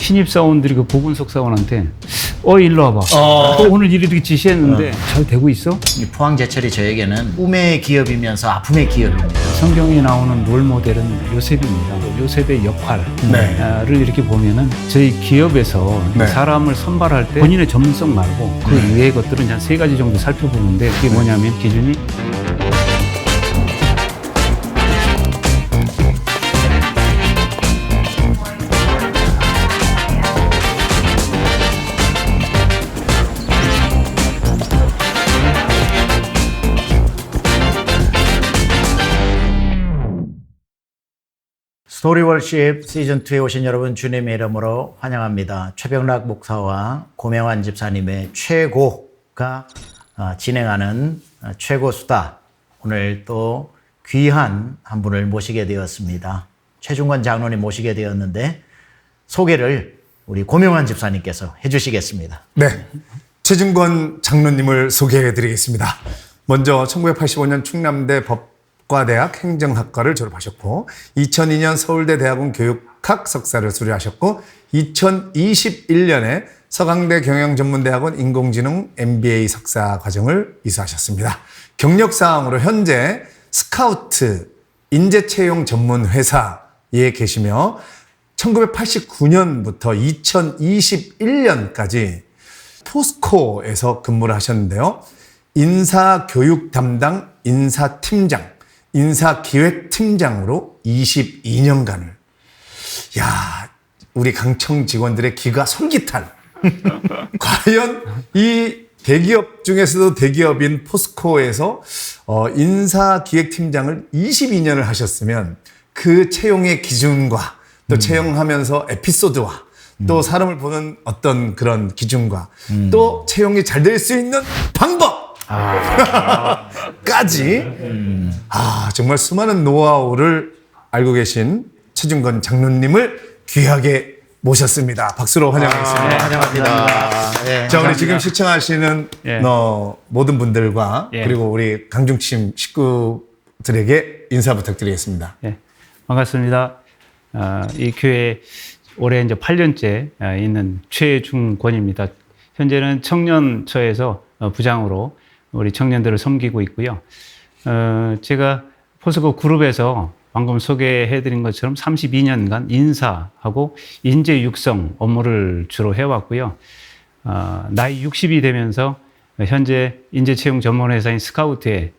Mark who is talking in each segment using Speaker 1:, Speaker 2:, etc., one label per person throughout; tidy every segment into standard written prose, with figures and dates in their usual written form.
Speaker 1: 신입사원들이 그 보건속 사원한테 일로 와봐. 또 오늘 일이 지시했는데 잘 되고 있어?
Speaker 2: 이 포항제철이 저에게는 꿈의 기업이면서 아픔의 기업입니다.
Speaker 1: 성경에 나오는 롤 모델은 요셉입니다. 요셉의 역할을 이렇게 보면은 저희 기업에서 사람을 선발할 때 본인의 전문성 말고 그 이외의 것들은 한 3가지 정도 살펴보는데 그게 뭐냐면 기준이
Speaker 2: 스토리월십 시즌2에 오신 여러분 주님의 이름으로 환영합니다. 최병락 목사와 고명환 집사님의 최고가 진행하는 최고수다. 오늘 또 귀한 한 분을 모시게 되었습니다. 최중권 장로님 모시게 되었는데 소개를 우리 고명환 집사님께서 해주시겠습니다.
Speaker 3: 네, 최중권 장로님을 소개해드리겠습니다. 먼저 1985년 충남대 법과대학 행정학과를 졸업하셨고 2002년 서울대 대학원 교육학 석사를 수료하셨고 2021년에 서강대 경영전문대학원 인공지능 MBA 석사 과정을 이수하셨습니다. 경력사항으로 현재 스카우트 인재채용 전문 회사에 계시며 1989년부터 2021년까지 포스코에서 근무를 하셨는데요. 인사교육 담당 인사팀장, 인사기획팀장으로 22년간을. 야, 우리 강청 직원들의 기가 솔깃할. 과연 이 대기업 중에서도 대기업인 포스코에서 인사기획팀장을 22년을 하셨으면 그 채용의 기준과 또 채용하면서 에피소드와 또 사람을 보는 어떤 그런 기준과 또 채용이 잘 될 수 있는 방법 까지 정말 수많은 노하우를 알고 계신 최중권 장로님을 귀하게 모셨습니다. 박수로 환영하겠습니다.
Speaker 2: 환영합니다.
Speaker 3: 자, 우리 지금 시청하시는 모든 분들과 그리고 우리 강중침 식구들에게 인사 부탁드리겠습니다.
Speaker 1: 반갑습니다. 이 교회 올해 이제 8년째 있는 최중권입니다. 현재는 청년처에서 부장으로 우리 청년들을 섬기고 있고요. 제가 포스코 그룹에서 방금 소개해드린 것처럼 32년간 인사하고 인재 육성 업무를 주로 해왔고요. 나이 60이 되면서 현재 인재채용 전문회사인 스카우트에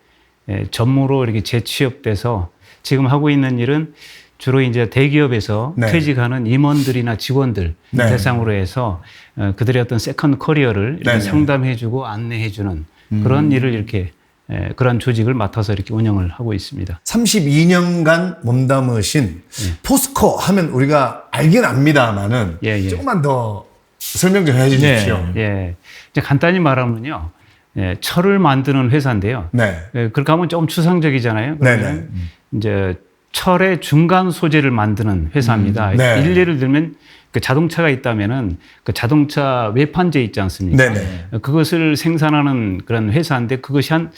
Speaker 1: 전무로 이렇게 재취업돼서 지금 하고 있는 일은 주로 이제 대기업에서 퇴직하는 임원들이나 직원들 대상으로 해서 그들의 어떤 세컨드 커리어를 이렇게 상담해주고 안내해주는 그런 일을 이렇게 그런 조직을 맡아서 이렇게 운영을 하고 있습니다.
Speaker 3: 32년간 몸담으신 포스코 하면 우리가 알긴 압니다만은 조금만 더 설명 좀 해주십시오.
Speaker 1: 이제 간단히 말하면요, 철을 만드는 회사인데요. 그렇게 하면 조금 추상적이잖아요. 그러면 이제 철의 중간 소재를 만드는 회사입니다. 일례를 들면 그 자동차가 있다면은 그 자동차 외판재 있지 않습니까? 그것을 생산하는 그런 회사인데 그것이 한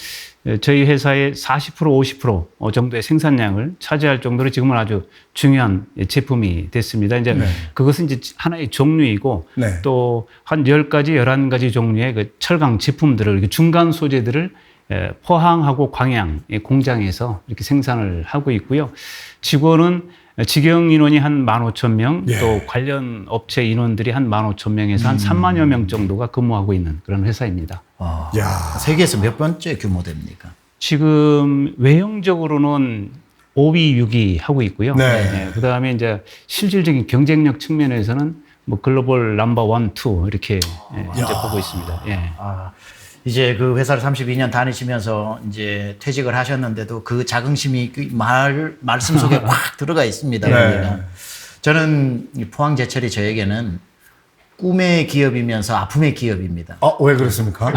Speaker 1: 저희 회사의 40% 50% 정도의 생산량을 차지할 정도로 지금은 아주 중요한 제품이 됐습니다. 이제 그것은 이제 하나의 종류이고 또 한 10가지, 11가지 종류의 그 철강 제품들을 이렇게 중간 소재들을 포항하고 광양 공장에서 이렇게 생산을 하고 있고요. 직원은 직영 인원이 한 15,000명, 또 관련 업체 인원들이 한 15,000명에서 한 3만여 명 정도가 근무하고 있는 그런 회사입니다.
Speaker 2: 세계에서 몇 번째 규모 됩니까?
Speaker 1: 지금 외형적으로는 5위, 6위 하고 있고요. 그 다음에 이제 실질적인 경쟁력 측면에서는 뭐 글로벌 넘버 1, 2 이렇게 이제 보고 있습니다.
Speaker 2: 이제 그 회사를 32년 다니시면서 이제 퇴직을 하셨는데도 그 자긍심이 그 말씀 속에 확 들어가 있습니다. 그러니까 저는 포항제철이 저에게는 꿈의 기업이면서 아픔의 기업입니다.
Speaker 3: 왜 그렇습니까?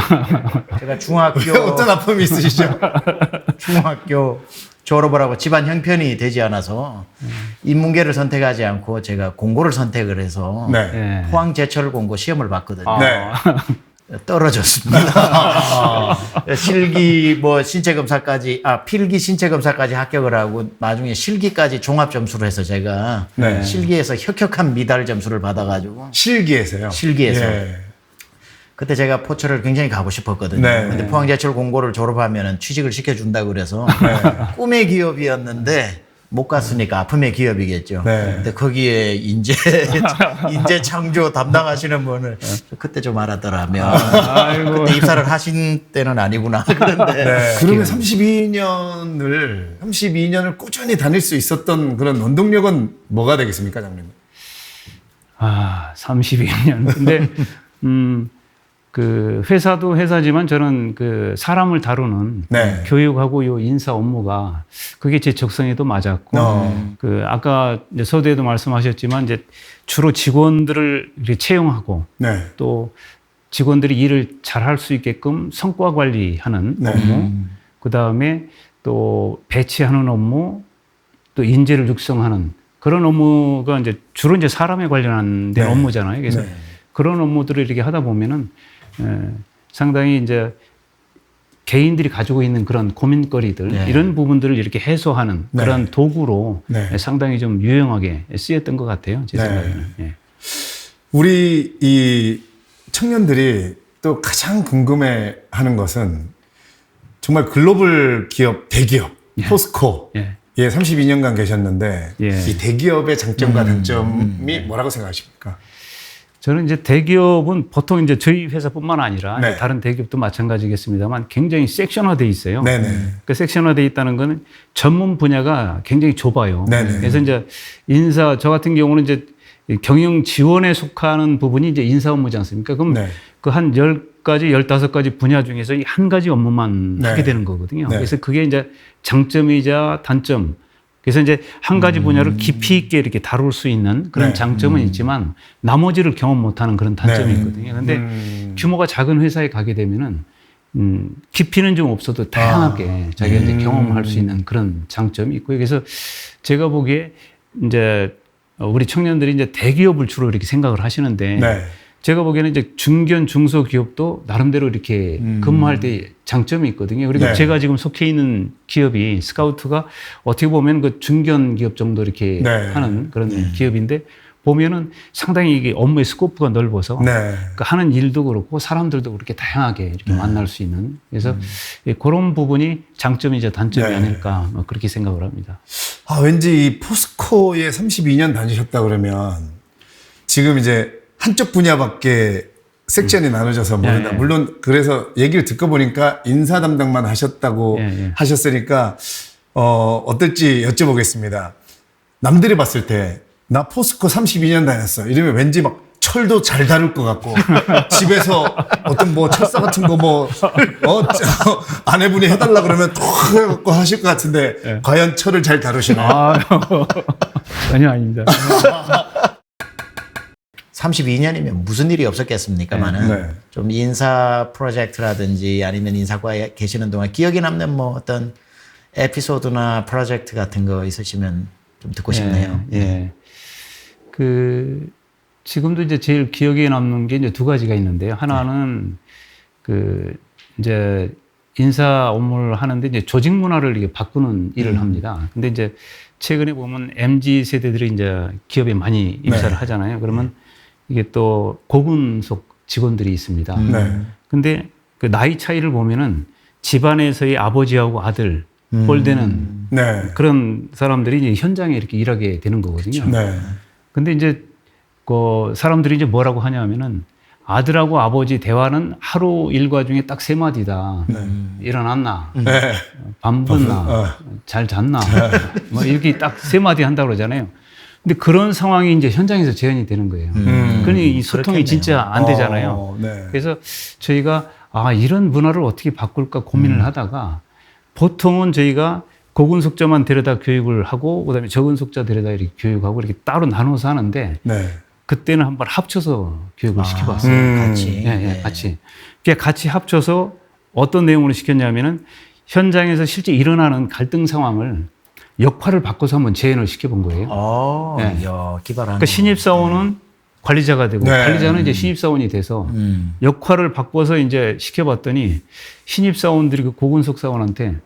Speaker 2: 제가 중학교
Speaker 3: 어떤 아픔이 있으시죠?
Speaker 2: 중학교 졸업을 하고 집안 형편이 되지 않아서 인문계를 선택하지 않고 제가 공고를 선택을 해서 포항제철 공고 시험을 봤거든요. 떨어졌습니다. 실기 뭐 신체 검사까지 필기 신체 검사까지 합격을 하고 나중에 실기까지 종합 점수로 해서 제가
Speaker 3: 네.
Speaker 2: 실기에서 혁혁한 미달 점수를 받아가지고
Speaker 3: 실기에서요.
Speaker 2: 실기에서
Speaker 3: 예.
Speaker 2: 그때 제가 포철을 굉장히 가고 싶었거든요.
Speaker 3: 네.
Speaker 2: 근데 포항제철 공고를 졸업하면 취직을 시켜준다고 그래서 꿈의 기업이었는데 못 갔으니까 아픔의 기업이겠죠.
Speaker 3: 네.
Speaker 2: 근데 거기에 인재 창조 담당하시는 분을 그때 좀 알았더라면 그때 입사를 하신 때는 아니구나. 그런데
Speaker 3: 네. 그러면 32년을 꾸준히 다닐 수 있었던 그런 원동력은 뭐가 되겠습니까, 장님?
Speaker 1: 32년. 근데 그 회사도 회사지만 저는 그 사람을 다루는
Speaker 3: 네.
Speaker 1: 교육하고 요 인사 업무가 그게 제 적성에도 맞았고 그 아까 이제 서두에도 말씀하셨지만 이제 주로 직원들을 이렇게 채용하고
Speaker 3: 네.
Speaker 1: 또 직원들이 일을 잘 할 수 있게끔 성과 관리하는
Speaker 3: 네.
Speaker 1: 업무, 그 다음에 또 배치하는 업무, 또 인재를 육성하는 그런 업무가 이제 주로 이제 사람에 관련된
Speaker 3: 네.
Speaker 1: 업무잖아요. 그래서
Speaker 3: 네.
Speaker 1: 그런 업무들을 이렇게 하다 보면은 상당히 이제 개인들이 가지고 있는 그런 고민거리들
Speaker 2: 네.
Speaker 1: 이런 부분들을 이렇게 해소하는
Speaker 3: 네.
Speaker 1: 그런 도구로
Speaker 3: 네.
Speaker 1: 상당히 좀 유용하게 쓰였던 것 같아요. 제
Speaker 3: 네.
Speaker 1: 생각에는. 예.
Speaker 3: 우리 이 청년들이 또 가장 궁금해하는 것은 정말 글로벌 기업, 대기업, 포스코에
Speaker 1: 예.
Speaker 3: 32년간 계셨는데
Speaker 1: 예.
Speaker 3: 이 대기업의 장점과 단점이 뭐라고 생각하십니까?
Speaker 1: 저는 이제 대기업은 보통 이제 저희 회사뿐만 아니라
Speaker 3: 네.
Speaker 1: 이제 다른 대기업도 마찬가지겠습니다만 굉장히 섹션화돼 있어요.
Speaker 3: 네네.
Speaker 1: 그 섹션화돼 있다는 거는 전문 분야가 굉장히 좁아요.
Speaker 3: 네네.
Speaker 1: 그래서 이제 저 같은 경우는 이제 경영 지원에 속하는 부분이 이제 인사 업무지 않습니까? 그럼
Speaker 3: 네.
Speaker 1: 그 한 10가지, 15가지 분야 중에서 이 한 가지 업무만
Speaker 3: 네.
Speaker 1: 하게 되는 거거든요.
Speaker 3: 네.
Speaker 1: 그래서 그게 이제 장점이자 단점. 그래서 이제 한 가지 분야를 깊이 있게 이렇게 다룰 수 있는 그런
Speaker 3: 네.
Speaker 1: 장점은 있지만 나머지를 경험 못하는 그런 단점이
Speaker 3: 네.
Speaker 1: 있거든요. 그런데 규모가 작은 회사에 가게 되면은 깊이는 좀 없어도 다양하게 자기가 이제 경험할 수 있는 그런 장점이 있고요. 그래서 제가 보기에 이제 우리 청년들이 이제 대기업을 주로 이렇게 생각을 하시는데
Speaker 3: 네.
Speaker 1: 제가 보기에는 이제 중견 중소기업도 나름대로 이렇게 근무할 때 장점이 있거든요. 그리고
Speaker 3: 네.
Speaker 1: 제가 지금 속해 있는 기업이 스카우트가 어떻게 보면 그 중견 기업 정도 이렇게
Speaker 3: 네.
Speaker 1: 하는 그런 기업인데 보면은 상당히 이게 업무의 스코프가 넓어서
Speaker 3: 네.
Speaker 1: 그 하는 일도 그렇고 사람들도 그렇게 다양하게 이렇게 만날 수 있는 그래서 그런 부분이 장점이자 단점이
Speaker 3: 네.
Speaker 1: 아닐까 뭐 그렇게 생각을 합니다.
Speaker 3: 왠지 이 포스코에 32년 다니셨다 그러면 지금 이제 한쪽 분야밖에 섹션이 나눠져서 모른다.
Speaker 1: 네.
Speaker 3: 물론 그래서 얘기를 듣고 보니까 인사 담당만 하셨다고 하셨으니까 어떨지 여쭤보겠습니다. 남들이 봤을 때 나 포스코 32년 다녔어. 이러면 왠지 막 철도 잘 다룰 것 같고 집에서 어떤 뭐 철사 같은 거 아내분이 해달라 그러면 또 해갖고 하실 것 같은데 과연 철을 잘 다루시나요?
Speaker 1: 전혀 아닙니다.
Speaker 2: 32년이면 무슨 일이 없었겠습니까만은
Speaker 3: 네.
Speaker 2: 좀 인사 프로젝트라든지 아니면 인사과에 계시는 동안 기억에 남는 뭐 어떤 에피소드나 프로젝트 같은 거 있으시면 좀 듣고 싶네요.
Speaker 1: 예. 그 지금도 이제 제일 기억에 남는 게 이제 두 가지가 있는데요. 하나는 그 이제 인사 업무를 하는데 이제 조직 문화를 이게 바꾸는 일을 합니다. 근데 이제 최근에 보면 MZ 세대들이 이제 기업에 많이 입사를 하잖아요. 그러면 이게 또 고군속 직원들이 있습니다. 근데 그 나이 차이를 보면은 집안에서의 아버지하고 아들 꼴되는 그런 사람들이 이제 현장에 이렇게 일하게 되는 거거든요. 근데 이제 그 사람들이 이제 뭐라고 하냐면은 아들하고 아버지 대화는 하루 일과 중에 딱 세 마디다. 일어났나? 밥 먹었나? 잘 잤나? 뭐 이렇게 딱 세 마디 한다고 그러잖아요. 근데 그런 상황이 이제 현장에서 재현이 되는 거예요. 그러니 이 소통이
Speaker 2: 그렇겠네요.
Speaker 1: 진짜 안 되잖아요. 그래서 저희가 이런 문화를 어떻게 바꿀까 고민을 하다가 보통은 저희가 고군속자만 데려다 교육을 하고 그다음에 저군속자 데려다 이렇게 교육하고 이렇게 따로 나눠서 하는데 그때는 한번 합쳐서 교육을 시켜봤어요.
Speaker 2: 같이.
Speaker 1: 같이. 그러니까 같이 합쳐서 어떤 내용으로 시켰냐면은 현장에서 실제 일어나는 갈등 상황을 역할을 바꿔서 한번 재현을 시켜본 거예요.
Speaker 2: 이야, 기발하네.
Speaker 1: 그러니까 신입사원은 관리자가 되고
Speaker 3: 네.
Speaker 1: 관리자는 이제 신입사원이 돼서 역할을 바꿔서 이제 시켜봤더니 신입사원들이 그 고근석 사원한테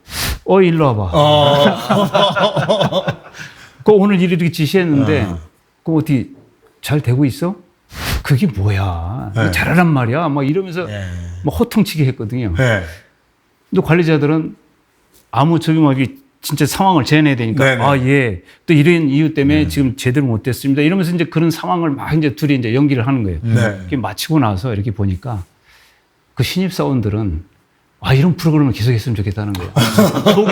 Speaker 1: 일로 와봐. 그 오늘 이렇게 지시했는데 그거 어떻게 잘 되고 있어? 그게 뭐야?
Speaker 3: 네.
Speaker 1: 잘하란 말이야. 막 이러면서
Speaker 2: 네.
Speaker 1: 막 호통치게 했거든요.
Speaker 3: 네.
Speaker 1: 또 관리자들은 아무 적용하기 진짜 상황을 재현해야 되니까
Speaker 3: 네네.
Speaker 1: 예. 또 이런 이유 때문에 지금 제대로 못 됐습니다. 이러면서 이제 그런 상황을 막 이제 둘이 이제 연기를 하는 거예요.
Speaker 3: 네.
Speaker 1: 이렇게 마치고 나서 이렇게 보니까 그 신입사원들은 이런 프로그램을 계속 했으면 좋겠다는 거예요.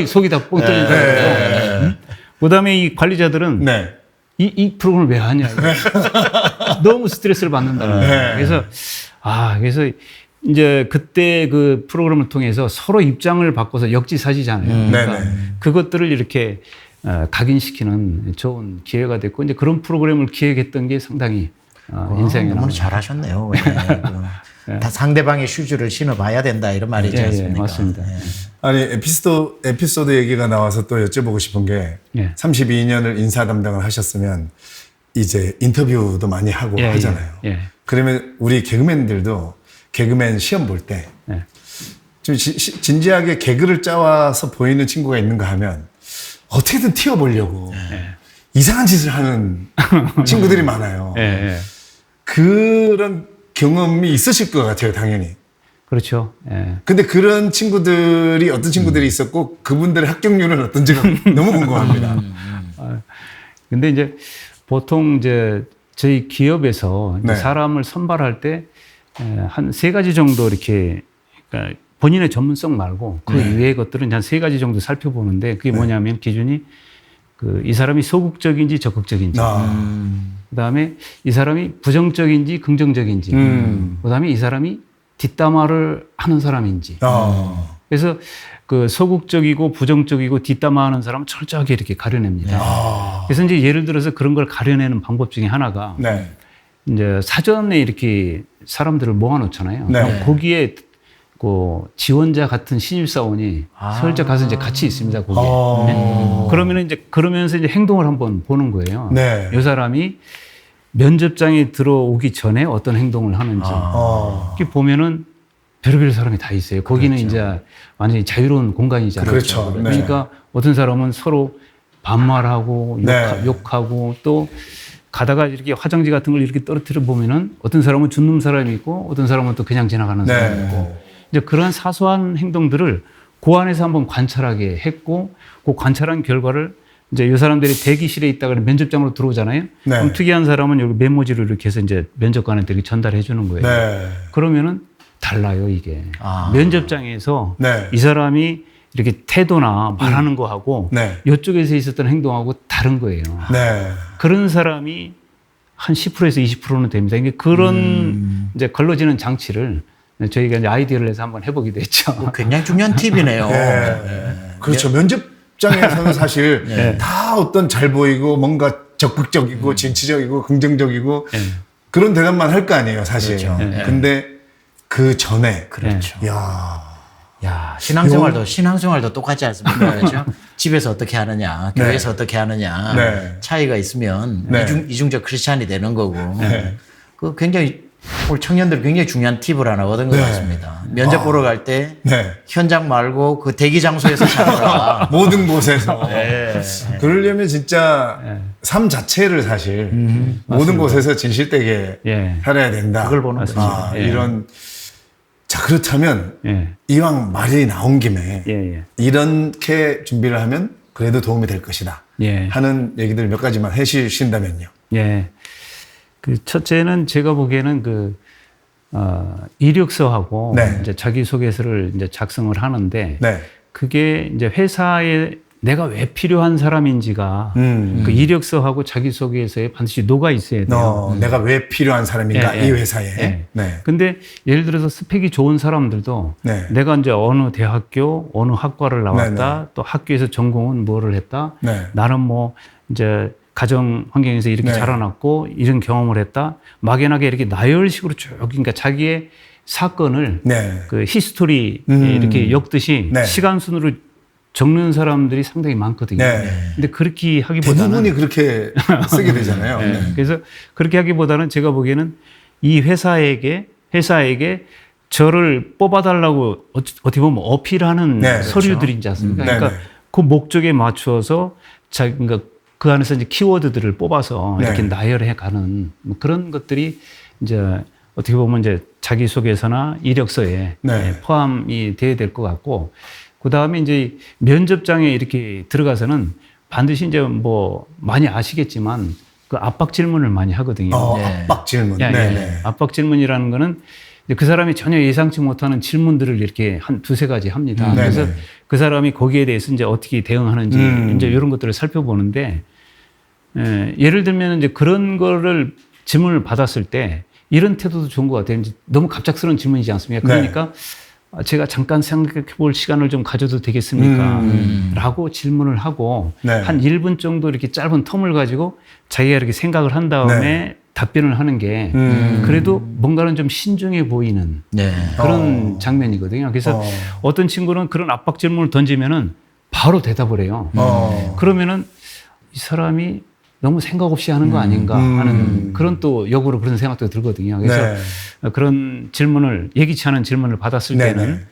Speaker 1: 속이 다 뻥 뚫린 거예요. 그다음에 이 관리자들은
Speaker 3: 네.
Speaker 1: 이 프로그램을 왜 하냐. 너무 스트레스를 받는다는 거예요. 그래서 그래서 이제 그때 그 프로그램을 통해서 서로 입장을 바꿔서 역지사지잖아요. 그러니까 그것들을 이렇게 각인시키는 좋은 기회가 됐고 이제 그런 프로그램을 기획했던 게 상당히 인생에
Speaker 2: 너무 잘하셨네요. 다 상대방의 슈즈를 신어봐야 된다 이런 말이지 않습니까?
Speaker 1: 맞습니다.
Speaker 3: 아니 에피소드 얘기가 나와서 또 여쭤보고 싶은 게 32년을 인사 담당을 하셨으면 이제 인터뷰도 많이 하고 하잖아요. 그러면 우리 개그맨들도 개그맨 시험 볼 때 좀 진지하게 개그를 짜와서 보이는 친구가 있는가 하면 어떻게든 튀어보려고 이상한 짓을 하는 친구들이 많아요. 그런 경험이 있으실 것 같아요, 당연히.
Speaker 1: 그렇죠.
Speaker 3: 근데 그런 친구들이 어떤 친구들이 있었고 그분들의 합격률은 어떤지가 너무 궁금합니다.
Speaker 1: 근데 이제 보통 이제 저희 기업에서 이제 사람을 선발할 때 한 3가지 정도 이렇게 그러니까 본인의 전문성 말고 그 이외의 것들은 한 3가지 정도 살펴보는데 그게 뭐냐면 기준이 이 사람이 소극적인지 적극적인지, 그다음에 이 사람이 부정적인지 긍정적인지, 그다음에 이 사람이 뒷담화를 하는 사람인지. 그래서 그 소극적이고 부정적이고 뒷담화하는 사람은 철저하게 이렇게 가려냅니다. 그래서 이제 예를 들어서 그런 걸 가려내는 방법 중에 하나가 이제 사전에 이렇게 사람들을 모아놓잖아요. 그럼 거기에 그 지원자 같은 신입사원이 슬쩍 가서 이제 같이 있습니다. 거기에. 그러면은 이제 그러면서 이제 행동을 한번 보는 거예요. 이 사람이 면접장에 들어오기 전에 어떤 행동을 하는지. 이렇게 보면은 별의별 사람이 다 있어요. 거기는 이제 완전히 자유로운 공간이잖아요. 그러니까 어떤 사람은 서로 반말하고 욕하고 또 가다가 이렇게 화장지 같은 걸 이렇게 떨어뜨려 보면은 어떤 사람은 죽는 사람이 있고 어떤 사람은 또 그냥 지나가는 사람이 있고 이제 그런 사소한 행동들을 그 안에서 한번 관찰하게 했고 그 관찰한 결과를 이제 이 사람들이 대기실에 있다가 면접장으로 들어오잖아요. 그럼 특이한 사람은 여기 메모지를 이렇게 해서 이제 면접관한테 이렇게 전달해 주는 거예요. 그러면은 달라요, 이게. 면접장에서 이 사람이 이렇게 태도나 말하는 거하고 이쪽에서 있었던 행동하고 다른 거예요. 그런 사람이 한 10%에서 20%는 됩니다. 이게 그런 이제 걸러지는 장치를 저희가 이제 아이디어를 내서 한번 해보기도 했죠.
Speaker 2: 굉장히 중요한 팁이네요.
Speaker 3: 그렇죠. 면접장에서는 사실 다 어떤 잘 보이고 뭔가 적극적이고 진취적이고 긍정적이고 그런 대답만 할 거 아니에요, 사실. 근데 그 전에.
Speaker 2: 야, 신앙생활도 똑같지 않습니까? 그렇죠? 집에서 어떻게 하느냐, 교회에서 어떻게 하느냐, 차이가 있으면 이중적 크리스찬이 되는 거고. 그 굉장히 우리 청년들 굉장히 중요한 팁을 하나 얻은 것 같습니다. 면접 보러 갈 때 현장 말고 그 대기 장소에서 살아라.
Speaker 3: 모든 곳에서. 그러려면 진짜 삶 자체를 사실 모든 곳에서 진실되게 살아야 된다.
Speaker 2: 그걸 보는 거죠.
Speaker 3: 이런. 자, 그렇다면 이왕 말이 나온 김에 이렇게 준비를 하면 그래도 도움이 될 것이다 하는 얘기들 몇 가지만 해주신다면요.
Speaker 1: 그 첫째는 제가 보기에는 이력서하고 이제 자기소개서를 이제 작성을 하는데 그게 이제 회사에 내가 왜 필요한 사람인지가 그 이력서하고 자기소개서에 반드시 녹아 있어야 돼요.
Speaker 3: 내가 왜 필요한 사람인가 이 회사에.
Speaker 1: 근데 예를 들어서 스펙이 좋은 사람들도 내가 이제 어느 대학교, 어느 학과를 나왔다, 또 학교에서 전공은 뭐를 했다, 나는 뭐 이제 가정 환경에서 이렇게 자라났고 이런 경험을 했다, 막연하게 이렇게 나열식으로 쭉 그러니까 자기의 사건을 그 히스토리 이렇게 엮듯이 시간 순으로 적는 사람들이 상당히 많거든요.
Speaker 3: 네.
Speaker 1: 근데 그렇게 하기보다는
Speaker 3: 대부분이 그렇게 쓰게 되잖아요.
Speaker 1: 네.
Speaker 3: 네.
Speaker 1: 그래서 그렇게 하기보다는 제가 보기에는 이 회사에게 저를 뽑아달라고 어떻게 보면 어필하는
Speaker 3: 네,
Speaker 1: 서류들이 있지 않습니까?
Speaker 3: 그렇죠.
Speaker 1: 그러니까 그 목적에 맞추어서 그러니까 그 안에서 이제 키워드들을 뽑아서
Speaker 3: 네.
Speaker 1: 이렇게 나열해 가는 뭐 그런 것들이 이제 어떻게 보면 이제 자기소개서나 이력서에
Speaker 3: 네.
Speaker 1: 포함이 돼야 될 것 같고, 그 다음에 이제 면접장에 이렇게 들어가서는 반드시 이제 뭐 많이 아시겠지만 그 압박 질문을 많이 하거든요.
Speaker 3: 압박 질문.
Speaker 1: 예,
Speaker 3: 네.
Speaker 1: 예.
Speaker 3: 네.
Speaker 1: 압박 질문이라는 거는 이제 그 사람이 전혀 예상치 못하는 질문들을 이렇게 한 두세 가지 합니다.
Speaker 3: 네네.
Speaker 1: 그래서 그 사람이 거기에 대해서 이제 어떻게 대응하는지 이제 이런 것들을 살펴보는데, 예를 들면 이제 그런 거를 질문을 받았을 때 이런 태도도 좋은 것 같아요. 이제 너무 갑작스러운 질문이지 않습니까? 그러니까 제가 잠깐 생각해 볼 시간을 좀 가져도 되겠습니까? 라고 질문을 하고
Speaker 3: 네.
Speaker 1: 한 1분 정도 이렇게 짧은 텀을 가지고 자기가 이렇게 생각을 한 다음에
Speaker 3: 네.
Speaker 1: 답변을 하는 게 그래도 뭔가는 좀 신중해 보이는
Speaker 2: 네.
Speaker 1: 그런 장면이거든요. 그래서 어떤 친구는 그런 압박 질문을 던지면은 바로 대답을 해요. 그러면은 이 사람이 너무 생각 없이 하는 거 아닌가 하는 그런 또 역으로 그런 생각도 들거든요. 그래서
Speaker 3: 네.
Speaker 1: 그런 질문을, 예기치 않은 질문을 받았을
Speaker 3: 네네.
Speaker 1: 때는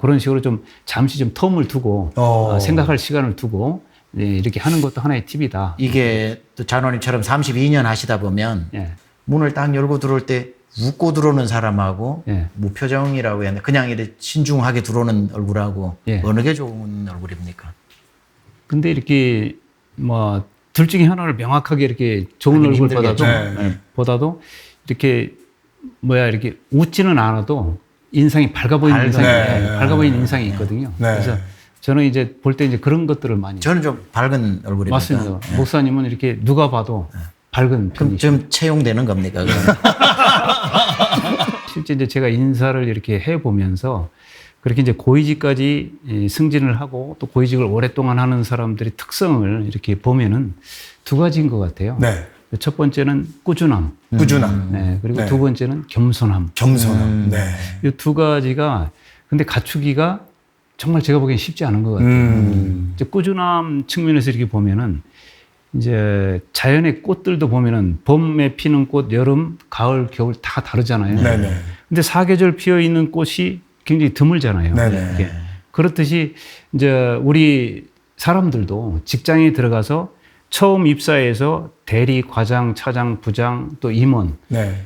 Speaker 1: 그런 식으로 좀 잠시 좀 텀을 두고 생각할 시간을 두고 이렇게 하는 것도 하나의 팁이다.
Speaker 2: 이게 또 장로님처럼 32년 하시다 보면
Speaker 1: 예.
Speaker 2: 문을 딱 열고 들어올 때 웃고 들어오는 사람하고
Speaker 1: 예.
Speaker 2: 무표정이라고 했는데 그냥 이렇게 신중하게 들어오는 얼굴하고
Speaker 1: 예.
Speaker 2: 어느 게 좋은 얼굴입니까?
Speaker 1: 근데 이렇게 뭐 둘 중에 하나를 명확하게 이렇게 좋은
Speaker 2: 하긴
Speaker 1: 얼굴보다도
Speaker 2: 힘들겠죠.
Speaker 3: 네.
Speaker 1: 보다도 이렇게 이렇게 웃지는 않아도 인상이 밝아 보이는 인상이
Speaker 3: 네.
Speaker 1: 밝아 보이는 인상이 있거든요.
Speaker 3: 네.
Speaker 1: 그래서 저는 이제 볼 때 이제 그런 것들을 많이
Speaker 2: 저는 좀 밝은 얼굴입니다.
Speaker 1: 맞습니다. 목사님은 이렇게 누가 봐도 밝은
Speaker 2: 그럼
Speaker 1: 편이시죠.
Speaker 2: 좀 채용되는 겁니까? 그러면?
Speaker 1: 실제 이제 제가 인사를 이렇게 해 보면서 그렇게 이제 고위직까지 승진을 하고 또 고위직을 오랫동안 하는 사람들의 특성을 이렇게 보면은 두 가지인 것 같아요.
Speaker 3: 네.
Speaker 1: 첫 번째는 꾸준함.
Speaker 3: 꾸준함.
Speaker 1: 네. 그리고
Speaker 3: 네.
Speaker 1: 두 번째는 겸손함.
Speaker 3: 겸손함. 네.
Speaker 1: 이 두 가지가 근데 갖추기가 정말 제가 보기엔 쉽지 않은 것 같아요. 이제 꾸준함 측면에서 이렇게 보면은 이제 자연의 꽃들도 보면은 봄에 피는 꽃, 여름, 가을, 겨울 다 다르잖아요.
Speaker 3: 네네.
Speaker 1: 근데 사계절 피어 있는 꽃이 굉장히 드물잖아요.
Speaker 3: 네네.
Speaker 1: 이게. 그렇듯이 이제 우리 사람들도 직장에 들어가서 처음 입사해서 대리, 과장, 차장, 부장, 또 임원
Speaker 3: 네.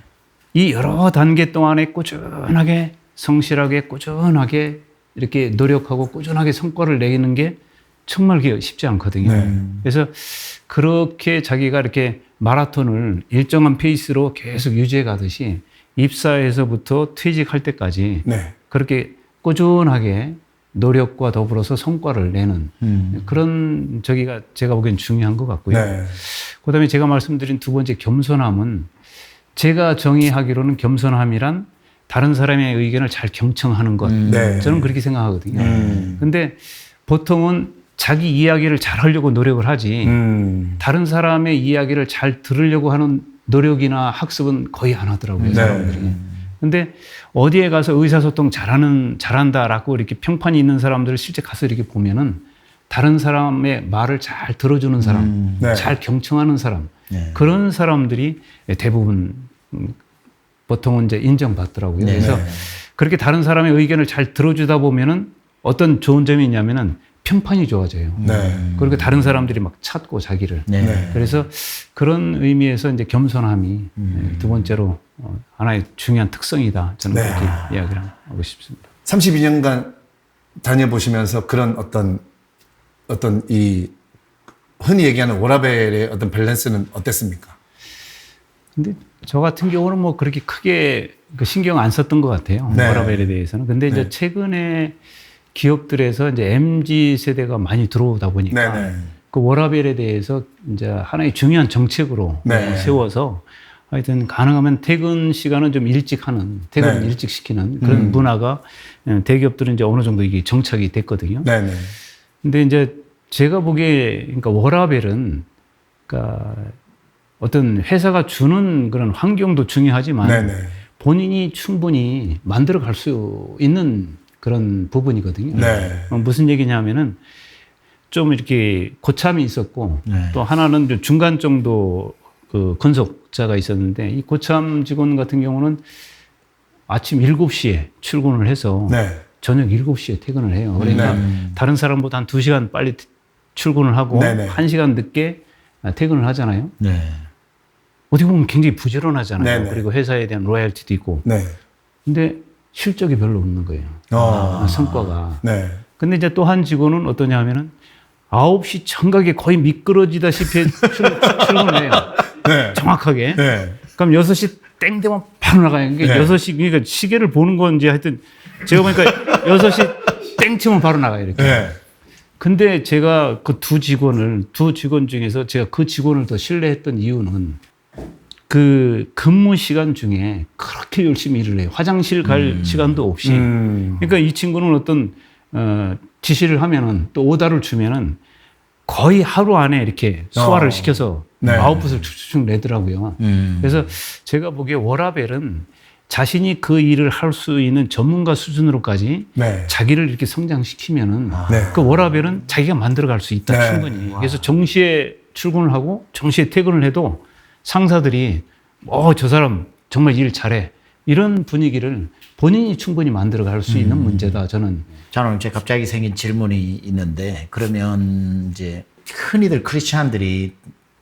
Speaker 1: 이 여러 단계 동안에 꾸준하게 성실하게 꾸준하게 이렇게 노력하고 꾸준하게 성과를 내는 게 정말 쉽지 않거든요. 그래서 그렇게 자기가 이렇게 마라톤을 일정한 페이스로 계속 유지해 가듯이 입사에서부터 퇴직할 때까지
Speaker 3: 네.
Speaker 1: 그렇게 꾸준하게 노력과 더불어서 성과를 내는 그런 저기가 제가 보기엔 중요한 것 같고요.
Speaker 3: 네.
Speaker 1: 그다음에 제가 말씀드린 두 번째 겸손함은 제가 정의하기로는 겸손함이란 다른 사람의 의견을 잘 경청하는 것.
Speaker 3: 네.
Speaker 1: 저는 그렇게 생각하거든요. 근데 보통은 자기 이야기를 잘 하려고 노력을 하지 다른 사람의 이야기를 잘 들으려고 하는 노력이나 학습은 거의 안 하더라고요.
Speaker 3: 네.
Speaker 1: 사람들이. 근데 어디에 가서 의사소통 잘한다라고 이렇게 평판이 있는 사람들을 실제 가서 이렇게 보면은 다른 사람의 말을 잘 들어주는 사람,
Speaker 3: 네.
Speaker 1: 잘 경청하는 사람,
Speaker 2: 네.
Speaker 1: 그런 사람들이 대부분 보통은 이제 인정받더라고요.
Speaker 2: 네.
Speaker 1: 그래서 그렇게 다른 사람의 의견을 잘 들어주다 보면은 어떤 좋은 점이 있냐면은 평판이 좋아져요.
Speaker 3: 네.
Speaker 1: 그리고 다른 사리들이 막 찾고 자기를.
Speaker 2: 네.
Speaker 3: 네.
Speaker 1: 그래서 그런 의미에서 이제 겸손함이 두 번째로 하나의 중요한 특성이다. 저는
Speaker 3: 네.
Speaker 1: 그렇게 이야기를 하고 싶습니다.
Speaker 3: 32년간 다녀보시면서 그런 어떤 이 흔히 얘기하는 워라벨의 어떤 밸런스는 어땠습니까?
Speaker 1: 근데 저 같은 경우는 뭐 그렇게 크게 그 신경 안 썼던 것 같아요.
Speaker 3: 네.
Speaker 1: 워라벨에 대해서는. 근데 이제
Speaker 3: 네.
Speaker 1: 최근에 기업들에서 이제 MZ 세대가 많이 들어오다 보니까
Speaker 3: 네네.
Speaker 1: 그 워라벨에 대해서 이제 하나의 중요한 정책으로
Speaker 3: 네.
Speaker 1: 세워서 하여튼 가능하면 퇴근 시간은 좀 일찍 하는, 퇴근
Speaker 3: 네.
Speaker 1: 일찍 시키는 그런 문화가 대기업들은 이제 어느 정도 이게 정착이 됐거든요.
Speaker 3: 네네.
Speaker 1: 근데 이제 제가 보기에 그러니까 워라벨은 그러니까 어떤 회사가 주는 그런 환경도 중요하지만
Speaker 3: 네네.
Speaker 1: 본인이 충분히 만들어 갈 수 있는 그런 부분이거든요.
Speaker 3: 네.
Speaker 1: 무슨 얘기냐면은 좀 이렇게 고참이 있었고
Speaker 2: 네.
Speaker 1: 또 하나는 좀 중간 정도 그 근속자가 있었는데 이 고참 직원 같은 경우는 아침 7시에 출근을 해서
Speaker 3: 네.
Speaker 1: 저녁 7시에 퇴근을 해요. 그러니까 다른 사람보다 한 2시간 빨리 출근을 하고
Speaker 3: 네네.
Speaker 1: 1시간 늦게 퇴근을 하잖아요.
Speaker 2: 네.
Speaker 1: 어떻게 보면 굉장히 부지런하잖아요.
Speaker 3: 네네.
Speaker 1: 그리고 회사에 대한 로얄티도 있고.
Speaker 3: 네.
Speaker 1: 근데 실적이 별로 없는 거예요. 성과가.
Speaker 3: 네.
Speaker 1: 근데 이제 또 한 직원은 어떠냐 하면은 9시 정각에 거의 미끄러지다시피 출근을 해요.
Speaker 3: 네.
Speaker 1: 정확하게.
Speaker 3: 네.
Speaker 1: 그럼 6시 땡 되면 바로 나가요. 이게
Speaker 3: 네.
Speaker 1: 6시, 그러니까 시계를 보는 건지 하여튼 제가 보니까 6시 땡 치면 바로 나가요. 이렇게.
Speaker 3: 네.
Speaker 1: 근데 제가 그 두 직원 중에서 제가 그 직원을 더 신뢰했던 이유는 그 근무 시간 중에 그렇게 열심히 일을 해요. 화장실 갈 시간도 없이. 그러니까 이 친구는 어떤 지시를 하면은 또 오다를 주면은 거의 하루 안에 이렇게 소화를 시켜서
Speaker 3: 네.
Speaker 1: 아웃풋을 쭉쭉 내더라고요. 그래서 제가 보기에 워라벨은 자신이 그 일을 할 수 있는 전문가 수준으로까지
Speaker 3: 네.
Speaker 1: 자기를 이렇게 성장시키면은
Speaker 3: 네.
Speaker 1: 그 워라벨은 자기가 만들어갈 수 있다
Speaker 3: 네.
Speaker 1: 충분히. 그래서 정시에 출근을 하고 정시에 퇴근을 해도 상사들이 저 사람 정말 일 잘해 이런 분위기를 본인이 충분히 만들어갈 수 있는 문제다 저는.
Speaker 2: 저는 제가 갑자기 생긴 질문이 있는데 그러면 이제 흔히들 크리스찬들이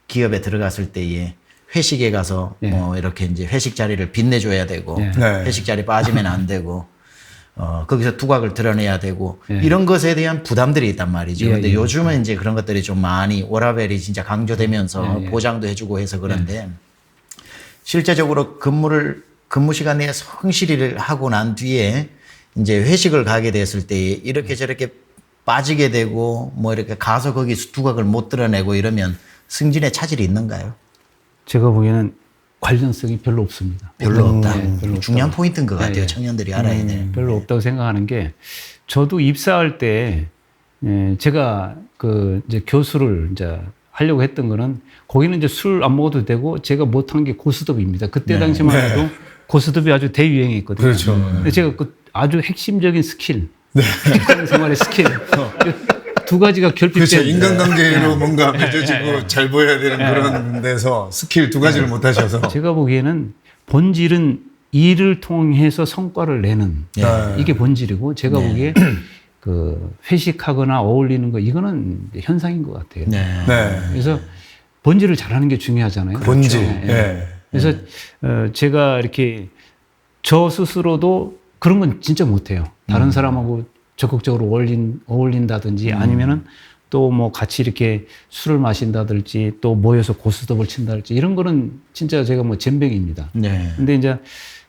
Speaker 2: 기업에 들어갔을 때에 회식에 가서
Speaker 1: 네.
Speaker 2: 이렇게 이제 회식 자리를 빛내줘야 되고
Speaker 1: 네.
Speaker 3: 네.
Speaker 2: 회식 자리 빠지면 안 되고 거기서 두각을 드러내야 되고
Speaker 1: 네.
Speaker 2: 이런 것에 대한 부담들이 있단 말이죠.
Speaker 1: 예,
Speaker 2: 근데
Speaker 1: 예.
Speaker 2: 요즘은 이제 그런 것들이 좀 많이 워라벨이 진짜 강조되면서
Speaker 1: 예, 예.
Speaker 2: 보장도 해주고 해서 그런데 실제적으로 근무 시간에 성실히를 하고 난 뒤에 이제 회식을 가게 됐을 때 이렇게 저렇게 빠지게 되고 뭐 이렇게 가서 거기 두각을 못 드러내고 이러면 승진에 차질이 있는가요?
Speaker 1: 제가 보기에는 관련성이 별로 없습니다.
Speaker 2: 별로 없다.
Speaker 1: 네, 별로
Speaker 2: 중요한
Speaker 1: 없다고.
Speaker 2: 포인트인 것 같아요.
Speaker 1: 네, 네.
Speaker 2: 청년들이 알아야 돼.
Speaker 1: 별로 없다고 생각하는 게 저도 입사할 때 제가 그 이제 교수를 이제 하려고 했던 거는 거기는 이제 술 안 먹어도 되고 제가 못한 게 고스톱입니다. 그때 당시만 해도 고스톱이 아주 대유행했거든요.
Speaker 3: 그렇죠.
Speaker 1: 근데 제가 그 아주 핵심적인 스킬, 직장 생활의 스킬 두 가지가 결핍된
Speaker 3: 그렇죠. 인간관계로 뭔가 맺어지고 잘 보여야 되는 그런 데서 스킬 두 가지를 못 하셔서.
Speaker 1: 제가 보기에는 본질은 일을 통해서 성과를 내는 이게 본질이고 제가 보기에 그 회식하거나 어울리는 거 이거는 현상인 것 같아요.
Speaker 2: 네.
Speaker 3: 네.
Speaker 1: 그래서 본질을 잘하는 게 중요하잖아요.
Speaker 3: 본질.
Speaker 1: 네.
Speaker 3: 예.
Speaker 1: 그래서 제가 이렇게 저 스스로도 그런 건 진짜 못해요. 다른 사람하고 적극적으로 어울린다든지 아니면은 또 뭐 같이 이렇게 술을 마신다든지 또 모여서 고스톱을 친다든지 이런 거는 진짜 제가 뭐 젬병입니다.
Speaker 2: 네.
Speaker 1: 근데 이제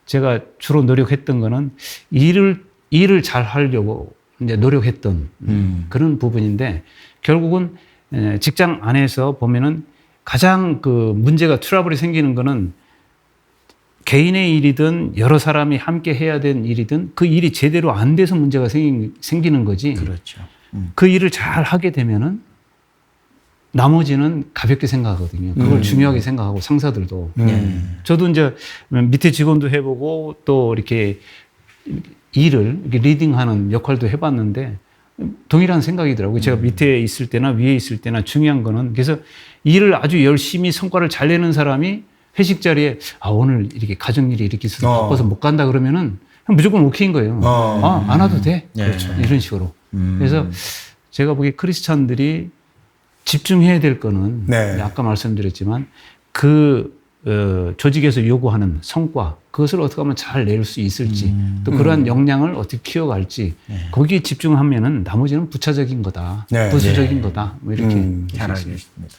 Speaker 1: 제가 주로 노력했던 거는 일을 잘 하려고 이제 노력했던 그런 부분인데 결국은 직장 안에서 보면은 가장 그 문제가 트러블이 생기는 거는 개인의 일이든 여러 사람이 함께 해야 되는 일이든 그 일이 제대로 안 돼서 문제가 생기는 거지.
Speaker 2: 그렇죠.
Speaker 1: 그 일을 잘 하게 되면은 나머지는 가볍게 생각하거든요. 그걸 중요하게 생각하고 상사들도. 저도 이제 밑에 직원도 해보고 또 이렇게 일을 이렇게 리딩하는 역할도 해봤는데 동일한 생각이더라고요. 제가 밑에 있을 때나 위에 있을 때나 중요한 거는 그래서 일을 아주 열심히 성과를 잘 내는 사람이 회식 자리에 오늘 이렇게 가정일이 이렇게 있어서 바빠서 못 간다 그러면은 무조건 오케이인 거예요. 안 와도 돼.
Speaker 2: 그렇죠.
Speaker 1: 이런 식으로. 그래서 제가 보기에 크리스찬들이 집중해야 될 거는 아까 말씀드렸지만 그 조직에서 요구하는 성과 그것을 어떻게 하면 잘 낼 수 있을지 또 그러한 역량을 어떻게 키워갈지 거기에 집중하면은 나머지는 부차적인 거다, 부수적인 거다 뭐 이렇게
Speaker 2: 잘 알겠습니다.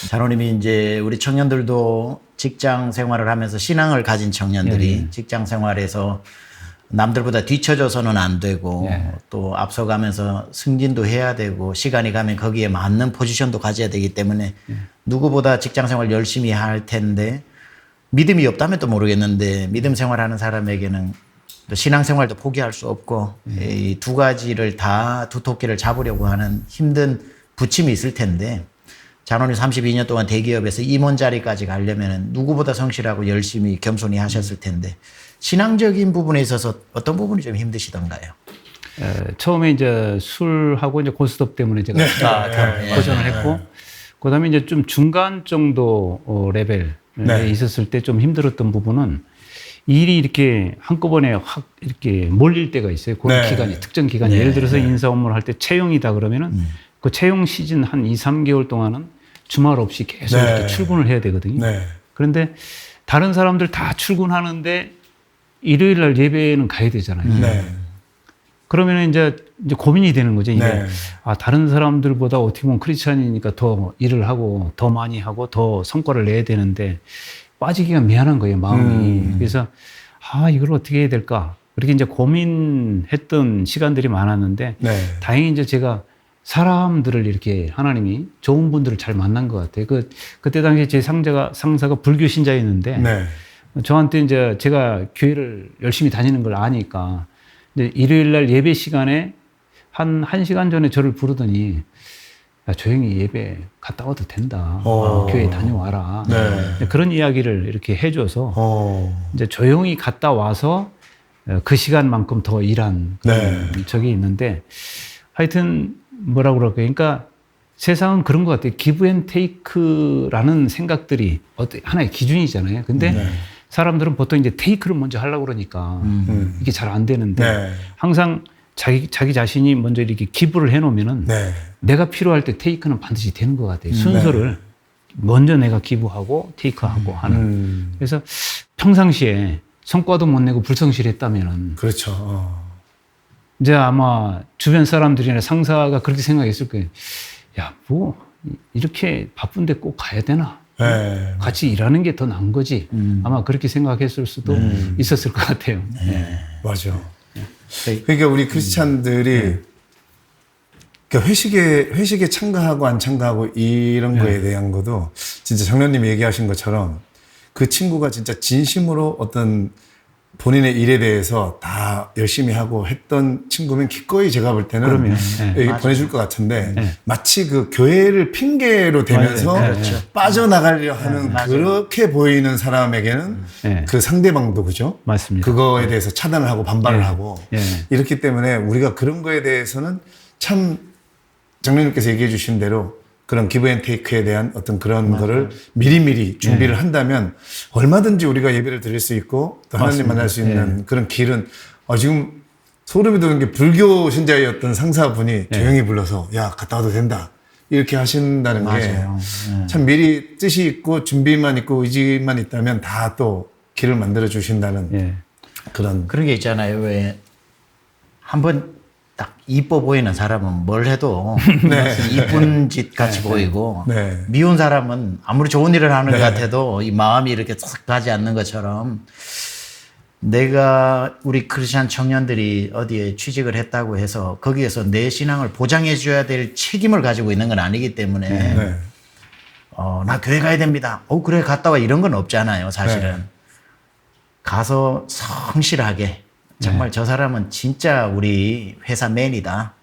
Speaker 2: 장로님이 이제 우리 청년들도 직장 생활을 하면서 신앙을 가진 청년들이 직장 생활에서 남들보다 뒤처져서는 안 되고 또 앞서가면서 승진도 해야 되고 시간이 가면 거기에 맞는 포지션도 가져야 되기 때문에 누구보다 직장 생활 열심히 할 텐데 믿음이 없다면 또 모르겠는데 믿음 생활하는 사람에게는 또 신앙 생활도 포기할 수 없고 이 두 가지를 다 두 토끼를 잡으려고 하는 힘든 부침이 있을 텐데 장로님 32년 동안 대기업에서 임원 자리까지 가려면 누구보다 성실하고 열심히 겸손히 하셨을 텐데 신앙적인 부분에 있어서 어떤 부분이 좀 힘드시던가요?
Speaker 1: 처음에 이제 술하고 이제 고스톱 때문에 제가 고전을 했고, 그다음에 이제 좀 중간 정도 레벨에 있었을 때 좀 힘들었던 부분은 일이 이렇게 한꺼번에 확 이렇게 몰릴 때가 있어요. 그런 기간이, 특정 기간이. 예를 들어서 인사 업무를 할 때 채용이다 그러면은 그 채용 시즌 한 2, 3개월 동안은 주말 없이 계속 이렇게 출근을 해야 되거든요. 그런데 다른 사람들 다 출근하는데 일요일 날 예배는 가야 되잖아요. 그러면 이제 고민이 되는 거죠. 이게 다른 사람들보다 어떻게 보면 크리스찬이니까 더 일을 하고 더 많이 하고 더 성과를 내야 되는데 빠지기가 미안한 거예요, 마음이. 그래서 이걸 어떻게 해야 될까? 그렇게 이제 고민했던 시간들이 많았는데 다행히 이제 제가 사람들을 이렇게 하나님이 좋은 분들을 잘 만난 것 같아요. 그때 당시에 제 상사가 불교 신자였는데 저한테 이제 제가 교회를 열심히 다니는 걸 아니까 이제 일요일 날 예배 시간에 한 1시간 전에 저를 부르더니 야, 조용히 예배 갔다 와도 된다. 교회 다녀와라. 그런 이야기를 이렇게 해줘서 이제 조용히 갔다 와서 그 시간만큼 더 일한 그런 적이 있는데 하여튼 뭐라고 그럴까요? 그러니까 세상은 그런 것 같아요. 기브 앤 테이크라는 생각들이 하나의 기준이잖아요. 근데 사람들은 보통 이제 테이크를 먼저 하려고 그러니까 이게 잘 안 되는데 항상 자기 자신이 먼저 이렇게 기부를 해놓으면은 내가 필요할 때 테이크는 반드시 되는 것 같아요. 순서를 먼저 내가 기부하고 테이크하고 하는. 그래서 평상시에 성과도 못 내고 불성실했다면은
Speaker 3: 그렇죠.
Speaker 1: 이제 아마 주변 사람들이나 상사가 그렇게 생각했을 거예요. 야, 뭐 이렇게 바쁜데 꼭 가야 되나? 같이 일하는 게 더 나은 거지. 아마 그렇게 생각했을 수도 있었을 것 같아요.
Speaker 3: 맞아. 그러니까 우리 크리스찬들이 그러니까 회식에 참가하고 안 참가하고 이런 거에 대한 것도 진짜 장로님이 얘기하신 것처럼 그 친구가 진짜 진심으로 어떤 본인의 일에 대해서 다 열심히 하고 했던 친구면 기꺼이 제가 볼 때는 보내줄 것 같은데 마치 그 교회를 핑계로 대면서 빠져나가려 하는 그렇게 보이는 사람에게는 그 상대방도 그죠?
Speaker 1: 맞습니다.
Speaker 3: 그거에 대해서 차단을 하고 반발을 하고 이렇기 때문에 우리가 그런 거에 대해서는 참 장로님께서 얘기해 주신 대로 그런 기브 앤 테이크에 대한 어떤 그런 거를 미리미리 준비를 한다면 얼마든지 우리가 예배를 드릴 수 있고 또 하나님 만날 수 있는 그런 길은 지금 소름이 돋는 게 불교 신자였던 상사분이 조용히 불러서 야 갔다 와도 된다 이렇게 하신다는 게 참 미리 뜻이 있고 준비만 있고 의지만 있다면 다 또 길을 만들어 주신다는 그런
Speaker 2: 게 있잖아요. 왜 한번 딱 이뻐 보이는 사람은 뭘 해도 이쁜 짓 같이 보이고 미운 사람은 아무리 좋은 일을 하는 것 같아도 이 마음이 이렇게 싹 가지 않는 것처럼 내가 우리 크리스찬 청년들이 어디에 취직을 했다고 해서 거기에서 내 신앙을 보장해 줘야 될 책임을 가지고 있는 건 아니기 때문에 나 교회 가야 됩니다. 그래 갔다 와 이런 건 없잖아요. 사실은 가서 성실하게 정말 저 사람은 진짜 우리 회사 맨이다.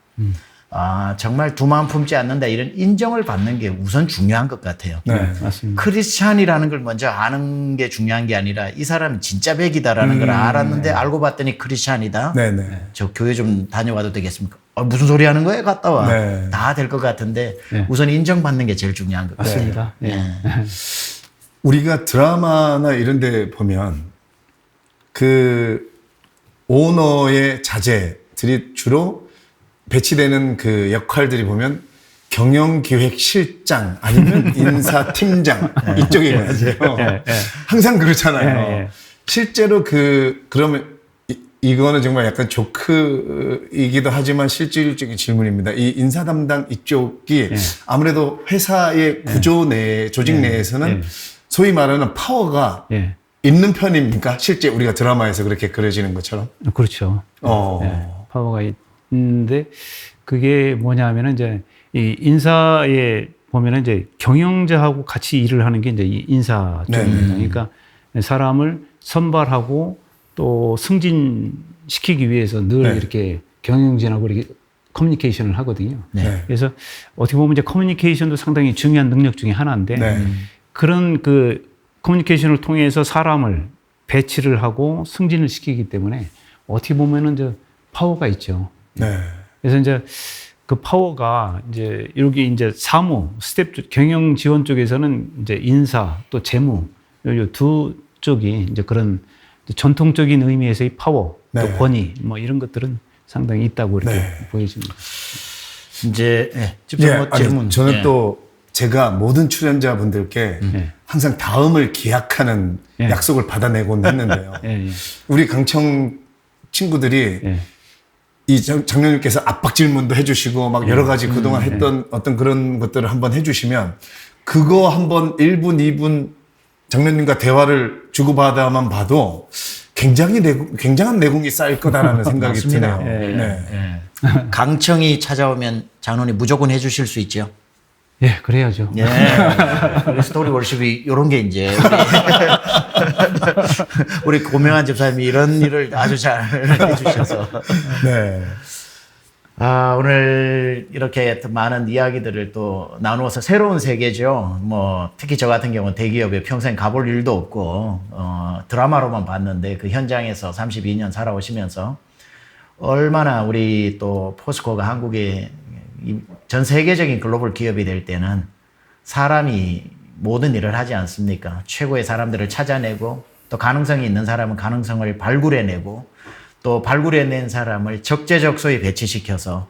Speaker 2: 정말 두 마음 품지 않는다. 이런 인정을 받는 게 우선 중요한 것 같아요.
Speaker 1: 맞습니다.
Speaker 2: 크리스찬이라는 걸 먼저 아는 게 중요한 게 아니라 이 사람이 진짜 백이다라는 걸 알았는데 알고 봤더니 크리스찬이다. 저 교회 좀 다녀와도 되겠습니까? 무슨 소리 하는 거예요? 갔다 와. 다 될 것 같은데 우선 인정받는 게 제일 중요한 것 같아요.
Speaker 1: 맞습니다.
Speaker 3: 우리가 드라마나 이런 데 보면 그 오너의 자제들이 주로 배치되는 그 역할들이 보면 경영기획실장 아니면 인사팀장 이쪽이거든요. 항상 그렇잖아요. 실제로 그러면 이거는 정말 약간 조크이기도 하지만 실질적인 질문입니다. 이 인사 담당 이쪽이 아무래도 회사의 구조 내 조직 내에서는 소위 말하는 파워가 있는 편입니까? 실제 우리가 드라마에서 그렇게 그려지는 것처럼?
Speaker 1: 그렇죠. 파워가 있는데 그게 뭐냐면은 이제 이 인사에 보면은 이제 경영자하고 같이 일을 하는 게 이제 이 인사 쪽입니다. 그러니까 사람을 선발하고 또 승진시키기 위해서 늘 이렇게 경영진하고 이렇게 커뮤니케이션을 하거든요. 그래서 어떻게 보면 이제 커뮤니케이션도 상당히 중요한 능력 중에 하나인데 그런 그 커뮤니케이션을 통해서 사람을 배치를 하고 승진을 시키기 때문에 어떻게 보면은 저 파워가 있죠.
Speaker 3: 네.
Speaker 1: 그래서 이제 그 파워가 이제 여기 이제 사무, 스텝, 경영 지원 쪽에서는 이제 인사 또 재무 요 두 쪽이 이제 그런 전통적인 의미에서의 파워 또
Speaker 3: 네.
Speaker 1: 권위 뭐 이런 것들은 상당히 있다고 이렇게
Speaker 3: 네.
Speaker 1: 보여집니다.
Speaker 2: 이제
Speaker 3: 아니, 저는 또 제가 모든 출연자분들께 항상 다음을 기약하는 약속을 받아내곤 했는데요. 우리 강청 친구들이 이 장로님께서 압박 질문도 해주시고 막 여러 가지 그동안 했던 어떤 그런 것들을 한번 해주시면 그거 한번 1분, 2분 장로님과 대화를 주고받아만 봐도 굉장한 내공이 쌓일 거다라는 생각이 드네요. 네.
Speaker 2: 강청이 찾아오면 장로님 무조건 해주실 수 있죠.
Speaker 1: 예, 그래야죠.
Speaker 2: 예. 스토리 월십이 이런 게 이제 우리 고명한 집사님이 이런 일을 아주 잘 해주셔서.
Speaker 3: 네.
Speaker 2: 오늘 이렇게 많은 이야기들을 또 나누어서 새로운 세계죠. 뭐 특히 저 같은 경우는 대기업에 평생 가볼 일도 없고 드라마로만 봤는데 그 현장에서 32년 살아오시면서 얼마나 우리 또 포스코가 한국에 전 세계적인 글로벌 기업이 될 때는 사람이 모든 일을 하지 않습니까? 최고의 사람들을 찾아내고 또 가능성이 있는 사람은 가능성을 발굴해내고 또 발굴해낸 사람을 적재적소에 배치시켜서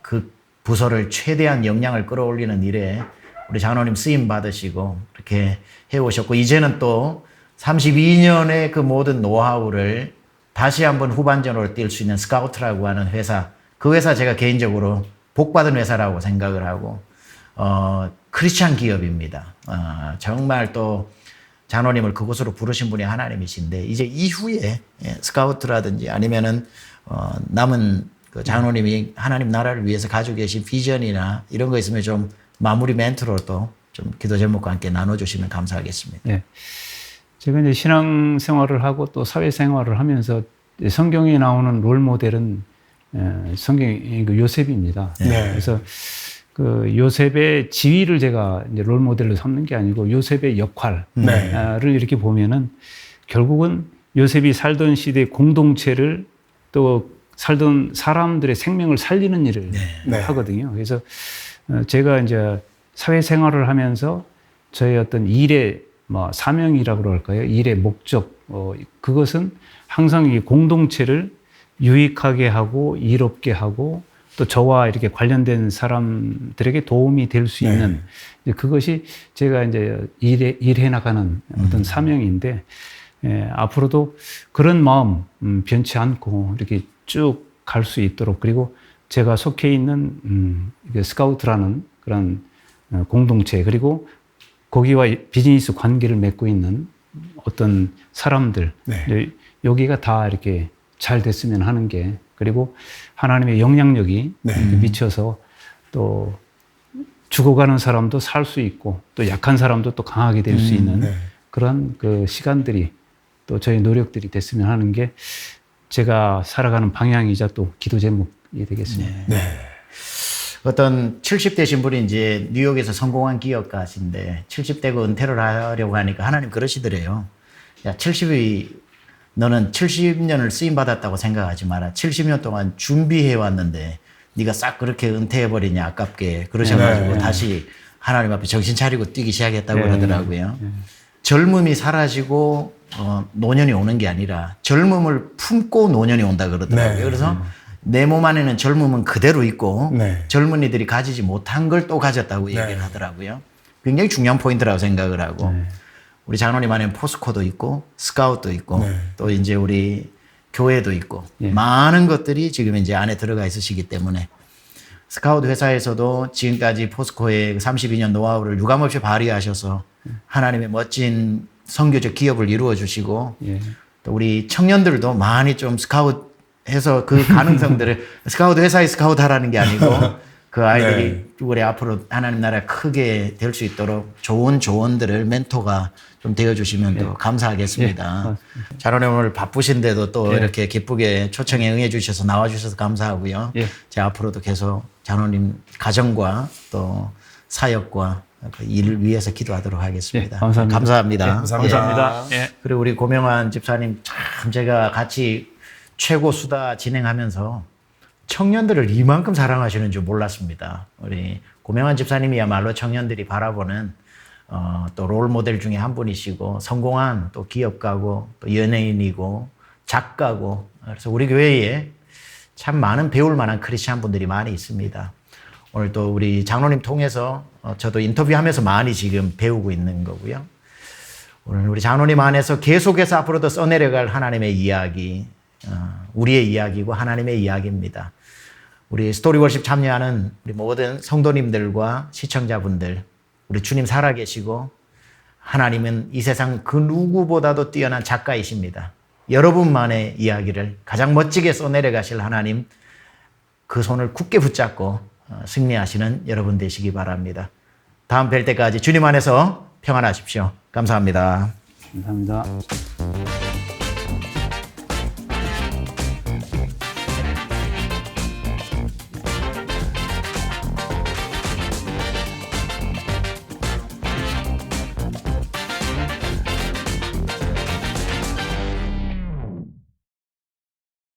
Speaker 2: 그 부서를 최대한 역량을 끌어올리는 일에 우리 장로님 쓰임 받으시고 이렇게 해오셨고 이제는 또 32년의 그 모든 노하우를 다시 한번 후반전으로 뛸 수 있는 스카우트라고 하는 회사, 그 회사 제가 개인적으로 복받은 회사라고 생각을 하고 크리스찬 기업입니다. 정말 또 장로님을 그곳으로 부르신 분이 하나님이신데 이제 이후에 스카우트라든지 아니면은 남은 그 장로님이 하나님 나라를 위해서 가지고 계신 비전이나 이런 거 있으면 좀 마무리 멘트로 또 좀 기도 제목과 함께 나눠주시면 감사하겠습니다.
Speaker 1: 네. 제가 이제 신앙 생활을 하고 또 사회 생활을 하면서 성경에 나오는 롤 모델은 성경의 그 요셉입니다.
Speaker 3: 네.
Speaker 1: 그래서 그 요셉의 지위를 제가 이제 롤 모델로 삼는 게 아니고 요셉의 역할을 이렇게 보면은 결국은 요셉이 살던 시대의 공동체를 또 살던 사람들의 생명을 살리는 일을 하거든요. 그래서 제가 이제 사회 생활을 하면서 저의 어떤 일의 뭐 사명이라고 그럴까요? 일의 목적, 그것은 항상 이 공동체를 유익하게 하고 이롭게 하고 또 저와 이렇게 관련된 사람들에게 도움이 될 수 있는 그것이 제가 이제 일해 나가는 어떤 사명인데 앞으로도 그런 마음 변치 않고 이렇게 쭉 갈 수 있도록 그리고 제가 속해 있는 스카우트라는 그런 공동체 그리고 거기와 비즈니스 관계를 맺고 있는 어떤 사람들 여기가 다 이렇게 잘 됐으면 하는 게 그리고 하나님의 영향력이 미쳐서 또 죽어가는 사람도 살 수 있고 또 약한 사람도 또 강하게 될 수 있는 그런 그 시간들이 또 저희 노력들이 됐으면 하는 게 제가 살아가는 방향이자 또 기도 제목이 되겠습니다.
Speaker 2: 어떤 70대신 분이 이제 뉴욕에서 성공한 기업가신데 70대고 은퇴를 하려고 하니까 하나님 그러시더래요. 야, 70이 너는 70년을 쓰임 받았다고 생각하지 마라. 70년 동안 준비해 왔는데 네가 싹 그렇게 은퇴해 버리냐 아깝게 그러셔가지고 다시 하나님 앞에 정신 차리고 뛰기 시작했다고 그러더라고요. 젊음이 사라지고 노년이 오는 게 아니라 젊음을 품고 노년이 온다 그러더라고요. 그래서 내 몸 안에는 젊음은 그대로 있고 젊은이들이 가지지 못한 걸 또 가졌다고 얘기를 하더라고요. 굉장히 중요한 포인트라고 생각을 하고 우리 장로님 안에는 포스코도 있고 스카웃도 있고 또 이제 우리 교회도 있고 많은 것들이 지금 이제 안에 들어가 있으시기 때문에 스카웃 회사에서도 지금까지 포스코의 32년 노하우를 유감없이 발휘하셔서 하나님의 멋진 선교적 기업을 이루어 주시고 또 우리 청년들도 많이 좀 스카웃 해서 그 가능성들을 스카웃 회사에 스카웃 하라는 게 아니고 그 아이들이 우리 앞으로 하나님 나라 크게 될 수 있도록 좋은 조언들을 멘토가 좀 되어주시면 또 감사하겠습니다. 장로님 오늘 바쁘신데도 또 이렇게 기쁘게 초청에 응해주셔서 나와주셔서 감사하고요. 제가 앞으로도 계속 장로님 가정과 또 사역과 그 일을 위해서 기도하도록 하겠습니다.
Speaker 1: 감사합니다.
Speaker 2: 감사합니다.
Speaker 1: 감사합니다.
Speaker 2: 그리고 우리 고명환 집사님 참 제가 같이 최고 수다 진행하면서 청년들을 이만큼 사랑하시는 줄 몰랐습니다. 우리 고명환 집사님이야말로 청년들이 바라보는 또 롤 모델 중에 한 분이시고 성공한 또 기업가고 또 연예인이고 작가고 그래서 우리 교회에 참 많은 배울 만한 크리스찬 분들이 많이 있습니다. 오늘 또 우리 장로님 통해서 저도 인터뷰하면서 많이 지금 배우고 있는 거고요. 오늘 우리 장로님 안에서 계속해서 앞으로도 써내려갈 하나님의 이야기, 우리의 이야기고 하나님의 이야기입니다. 우리 스토리월십 참여하는 우리 모든 성도님들과 시청자분들, 우리 주님 살아계시고 하나님은 이 세상 그 누구보다도 뛰어난 작가이십니다. 여러분만의 이야기를 가장 멋지게 써내려가실 하나님, 그 손을 굳게 붙잡고 승리하시는 여러분 되시기 바랍니다. 다음 뵐 때까지 주님 안에서 평안하십시오. 감사합니다.
Speaker 1: 감사합니다.